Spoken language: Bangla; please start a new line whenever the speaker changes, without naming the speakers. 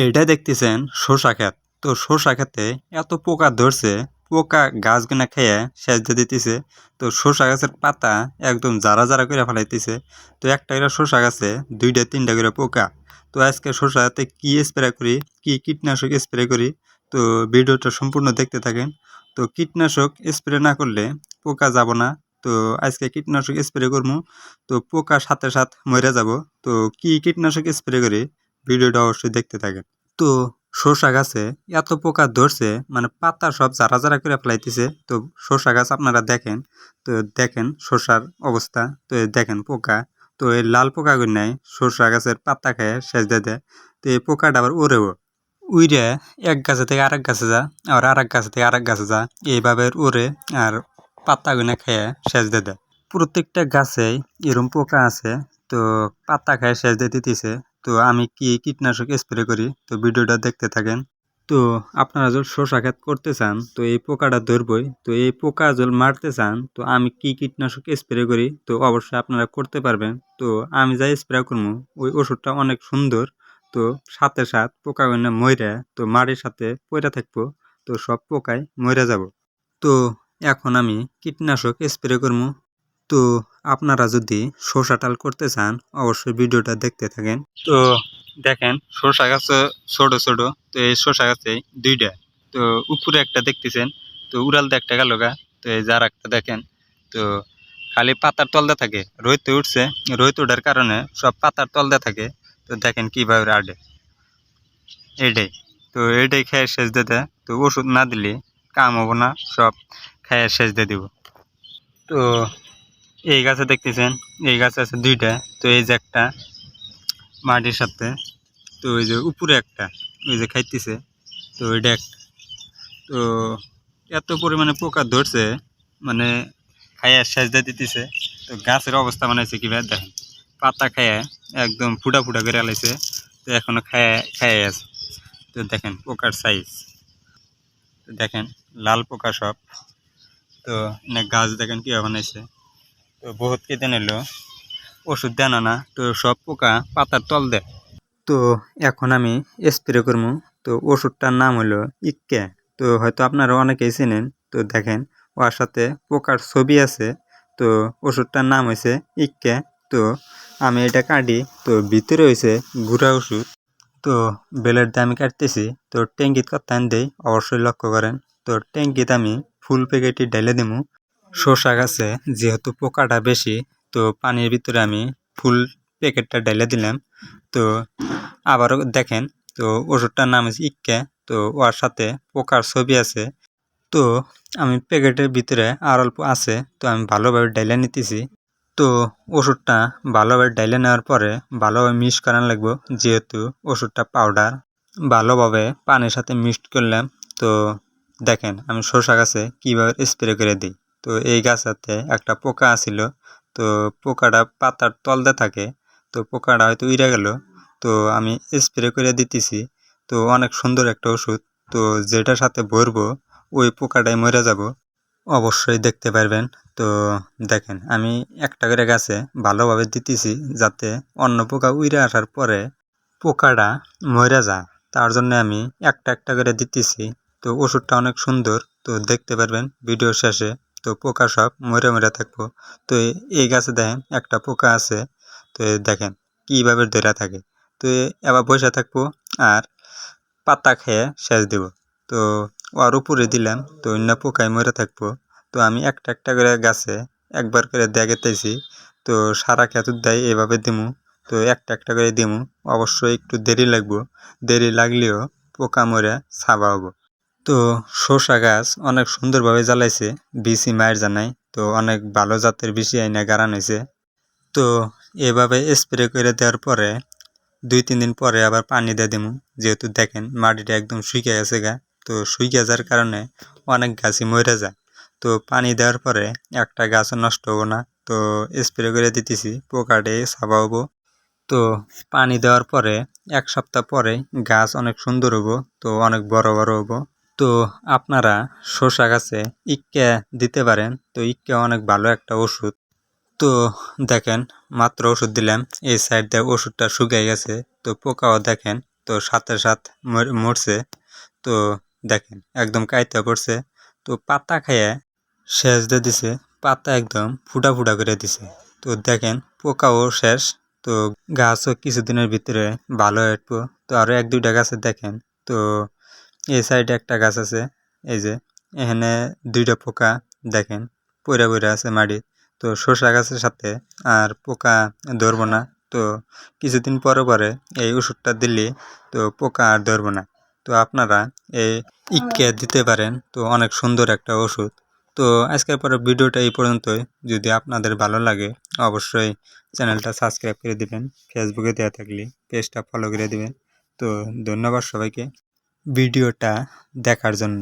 এটা দেখতেছেন শসা ক্ষেত। তো শসা ক্ষেতে এত পোকা ধরছে, পোকা গাছগুনা খেয়ে শেষ দিয়ে দিতেছে। তো শসা গাছের পাতা একদম জারা জারা করে ফেলাইতেছে। তো একটা করে শসা গাছে 2টা 3টা করে পোকা। তো আজকে শসাতে কি স্প্রে করি, কি কীটনাশক স্প্রে করি, তো ভিডিওটা সম্পূর্ণ দেখতে থাকেন। তো কীটনাশক স্প্রে না করলে পোকা যাব না। তো আজকে কীটনাশক স্প্রে করবো, তো পোকা সাথে সাথ মরে যাব। তো কি কীটনাশক স্প্রে করি, ভিডিওটা অবশ্যই দেখতে থাকেন। তো শসা গাছে এত পোকা ধরছে, মানে পাতা সব জারা জারা করে ফেলাইতেছে। তো শসা গাছ আপনারা দেখেন, তো দেখেন শসার অবস্থা, তো এই দেখেন পোকা। তো এই লাল পোকা নাই শসা গাছের পাতা খেয়ে শেষ দিয়ে দেয়। তো এই পোকাটা আবার উড়েও উইরে এক গাছে থেকে আরেক গাছে যা, আর আরেক গাছে থেকে আরেক গাছে যা, এইভাবে উড়ে আর পাতা গুনে খেয়ে শেষ দিয়ে দেয়। প্রত্যেকটা গাছেই এরকম পোকা আছে। তো পাতা খেয়ে শেষ দিয়ে দিতেছে। তো আমি কি কীটনাশক স্প্রে করি, তো ভিডিওটা দেখতে থাকেন। তো আপনারা যদি শসা ক্ষেত করতে চান, তো এই পোকাটা ধরবই। তো এই পোকা যদি মারতে চান, তো আমি কি কীটনাশক স্প্রে করি, তো অবশ্যই আপনারা করতে পারবেন। তো আমি যাই স্প্রে করবো, ওই ওষুধটা অনেক সুন্দর। তো সাথে সাথ পোকা মইরা, তো মাটির সাথে পইরা থাকবো। তো সব পোকায় মইরা যাব। তো এখন আমি কীটনাশক স্প্রে করবো। তো আপনারা যদি শসা টাল করতে চান, অবশ্যই ভিডিওটা দেখতে থাকেন। তো দেখেন শসা গাছ ছোট ছোট। তো এই শসা গাছে 2টা। তো উপরে একটা দেখতেছেন, তো উড়ালতে একটা গেল গা। তো এই যার একটা দেখেন, তো খালি পাতার তলদে থাকে, রোহিত উঠছে। রোহিত ওঠার কারণে সব পাতার তলদে থাকে। তো দেখেন কিভাবে আডে এইটাই। তো এইটাই খেয়ে শেষ দিয়ে দেয়। তো ওষুধ না দিলে কাম হবো না, সব খেয়ে শেষ দিয়ে দিব। তো এই গাছে দেখতেছেন, এই গাছে আছে 2টা। তো এই যে একটা মাটির সাথে, তো ওই যে উপরে একটা, ওই যে খাইতেছে। তো ওইটা একটা। তো এত পরিমাণে পোকা ধরছে, মানে খাইয়া শেষ দিয়ে দিতেছে। তো গাছের অবস্থা বানাইছে কিভাবে দেখেন, পাতা খাইয়া একদম ফুটা ফুটা করে আলাইছে। তো এখনো খাইয়া আছে। তো দেখেন পোকার সাইজ, তো দেখেন লাল পোকা সব। তো গাছ দেখেন কীভাবে বানাইছে। তো বহুত কেটে নিল, ওষুধ দেন না, তো সব পোকা পাতার তল দেয়। তো এখন আমি স্প্রে করবো। তো ওষুধটার নাম হলো ইক্কে। তো হয়তো আপনারা অনেকেই চেনেন। তো দেখেন ওর সাথে পোকার ছবি আছে। তো ওষুধটার নাম হয়েছে ইক্কে। তো আমি এটা কাটি, তো ভিতরে হয়েছে গুঁড়া ওষুধ। তো বেলের দিয়ে আমি কাটতেছি। তো ট্যাঙ্কিত কত্তান দেই, অবশ্যই লক্ষ্য করেন। তো ট্যাঙ্কিতে আমি ফুল প্যাকেটই ঢেলে দিমু। শসা গাছে যেহেতু পোকাটা বেশি, তো পানির ভিতরে আমি ফুল প্যাকেটটা ঢেলে দিলাম। তো আবারও দেখেন, তো ওষুধটার নাম হচ্ছে ইক্কা। তো ওর সাথে পোকার ছবি আছে। তো আমি প্যাকেটের ভিতরে আর অল্প আছে, তো আমি ভালোভাবে ডাইলে নিতেছি। তো ওষুধটা ভালোভাবে ডাইলে নেওয়ার পরে ভালোভাবে মিক্স করানো লাগবো, যেহেতু ওষুধটা পাউডার। ভালোভাবে পানির সাথে মিক্সড করলাম। তো দেখেন আমি শসা গাছে কীভাবে স্প্রে করে দিই। তো এই গাছটাতে একটা পোকা আছিল। তো পোকাটা পাতার তলদে থাকে। তো পোকাটা হয়তো উড়ে গেল। তো আমি স্প্রে করে দিতেছি। তো অনেক সুন্দর একটা ওষুধ। তো যেটার সাথে ভরবো ওই পোকাটাই মরে যাব, অবশ্যই দেখতে পারবেন। তো দেখেন আমি একটা করে গাছে ভালোভাবে দিতেছি, যাতে অন্য পোকা উড়ে আসার পরে পোকাটা মরে যায়। তার জন্য আমি একটা একটা করে দিতেছি। তো ওষুধটা অনেক সুন্দর, তো দেখতে পারবেন ভিডিও শেষে। তো পোকা সব মরে মরে থাকবো। তো এই গাছে দেখেন একটা পোকা আছে। তো দেখেন কিভাবে ধরে থাকে। তো এবার বসে থাকবো আর পাতা খেয়ে শেষ দিব। তো ওর উপরে দিলাম, তো অন্য পোকায় মরে থাকবো। তো আমি একটা একটা করে গাছে একবার করে দেখাইতেছি। তো সারা ক্ষেত দেয় এভাবে দিমু। তো একটা একটা করে দিমু। অবশ্যই একটু দেরি লাগবো, দেরি লাগলেও পোকা মরে ছাবা হবো। তো শসা গাছ অনেক সুন্দরভাবে জ্বালাইছে, বিচি মায়ের জানাই। তো অনেক ভালো জাতের বিচি আইনা গাড়ান হয়েছে। তো এভাবে স্প্রে করে দেওয়ার পরে 2-3 দিন পরে আবার পানি দিয়ে দিমু। যেহেতু দেখেন মাটিটা একদম শুকিয়ে গেছে গা। তো শুকিয়ে যাওয়ার কারণে অনেক গাছই মরে যায়। তো পানি দেওয়ার পরে একটা গাছও নষ্ট হবো না। তো স্প্রে করে দিতেছি, পোকাটে ছাবা হবো। তো পানি দেওয়ার পরে 1 সপ্তাহ পরে গাছ অনেক সুন্দর হবো, তো অনেক বড় বড় হবো। তো আপনারা শসা গাছে ইক্কা দিতে পারেন। তো ইক্কা অনেক ভালো একটা ওষুধ। তো দেখেন মাত্র ওষুধ দিলাম, এই সাইড দিয়ে ওষুধটা শুকিয়ে গেছে। তো পোকাও দেখেন তো সাথে সাথ মরছে। তো দেখেন একদম কাইতে পড়ছে। তো পাতা খেয়ে শেষ দিয়ে দিছে, পাতা একদম ফুটা ফুটা করে দিছে। তো দেখেন পোকাও শেষ। তো গাছও কিছুদিনের ভিতরে ভালো হয়ে উঠবো। তো আরো এক দুইটা গাছে দেখেন। তো এই সাইডে একটা গাছ আছে, এই যে এখানে দুইটা পোকা দেখেন পইরা পইরা আছে মাটি। তো শসা গাছের সাথে আর পোকা ধরবো না। তো কিছুদিন পরে পরে এই ওষুধটা দিলে তো পোকা আর ধরবো না। তো আপনারা এই ইক্কে দিতে পারেন, তো অনেক সুন্দর একটা ওষুধ। তো আজকের পরে ভিডিওটা এই পর্যন্তই। যদি আপনাদের ভালো লাগে অবশ্যই চ্যানেলটা সাবস্ক্রাইব করে দিবেন, ফেসবুকে দেওয়া থাকলে পেজটা ফলো করে দিবেন। তো ধন্যবাদ সবাইকে ভিডিওটা দেখার জন্য।